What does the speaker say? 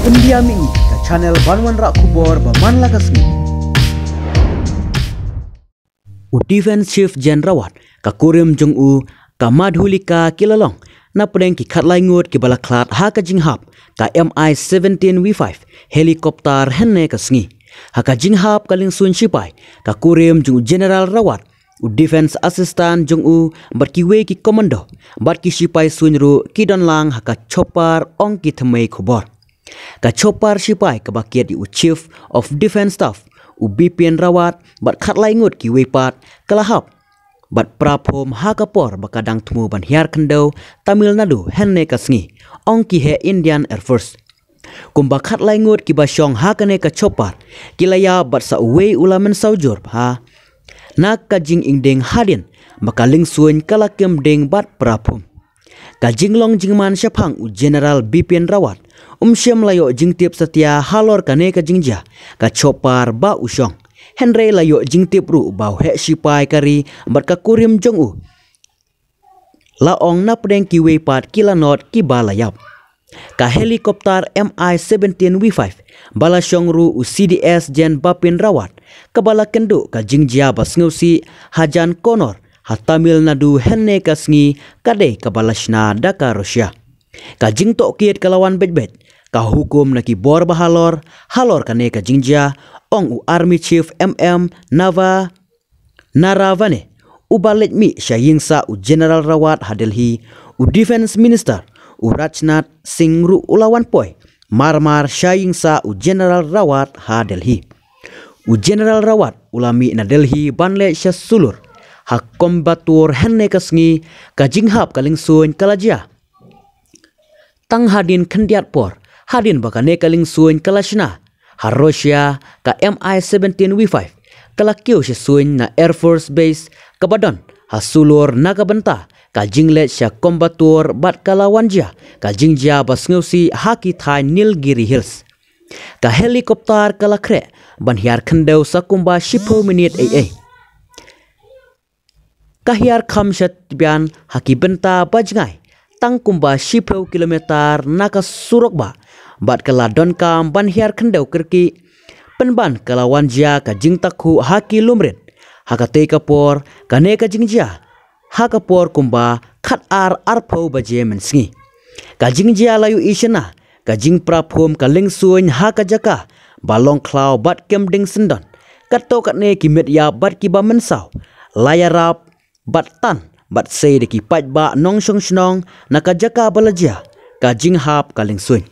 India mi ka channel Banwan Rak Kubor Baman Lagasmi. Defense Chief General ka Kurim Jong U ka Madhulika Kilalong na pedeng ki khat lai ngut ki balaklat ha ka jinghap ka MI-17 V5 helikopter henne ka sngi ha ka jinghap ka lingsun sipai ka Kurim Jong General Rawat Defense Assistant Jong U bat ki we ki komando bat ki sipai sunru ki don lang ha ka chopper ong ki thmei khobor ka chopper sipai ka bakiat u Chief of Defense Staff u BPN Rawat bat khat lai ngut ki we pat kalahap bat prapom ha kapor bakadang thmu ban hiar khandau Tamil Nadu henne ka sngi ong ki he Indian Air Force kumba khat lai ngut ki ba shong ha kane ka chopper kilaya bat sa we ulamen saujur ha nak ka jing ingdeng hadin makaling suin kalakem deng bat prapom ka jinglong jingman syapang u General BPN Rawat syam layo jingtip setia halor kane ka jingja ka chopper ba usyong Henry layo jingtip ru bau he sipai kari bat ka Kurim Jong U laong na pedeng ki we pat kilanot ki balayap ka helikopter MI-17 V5 bala syong ru u CDS Jen Bapin Rawat ka bala kendu ka jingjia bas ngeusi hajan konor ha Tamil Nadu henne ka sngi kade ka balashna daka Rusia ka jingto kiet kalawan bet-bet ka hukum na ki bor bahalor halor kane ka jingjia ong u Army Chief MM Nava Naravane u balet mi syayingsa u General Rawat ha Delhi u Defense Minister u Rajnath Singh ru ulawan poi marmar syayingsa u General Rawat ha Delhi u General Rawat ulami na Delhi banle syasulur ha kombatur henne kasngi ka jinghap kalingsun kalajia tang hadin khendiat por hadin bakane kalingsun kalashna ha Russia ka MI-17 V5 kalakyo syasuin na Air Force Base kabadon ha sulur nagabenta ka jinglet sya kombatur bat kalawanja ka jingjia bas ngeusi haki thai Nilgiri Hills ka helikopter kalakre ban hiar khandau sakumba 10 minit ka hiar khamshat bian haki benta bajngai tang kumba 10 kilometer naka surokba bat kala don kam ban hiar khandau kerki penban kalawanja ka jingtakhu haki lumrin hakate kapor kane ka jingjia hakapor kumba khat ar arpho baje mensngi ka jingjia layu ishna ka jingprapom ka lingsuin haka jaka balong klau bat kemding sendon kato katne ki medya bat ki ba mensau layarap bat tan bat sei de ki pat ba nong shong shnong naka jaka balajia ka jinghap ka lingsuin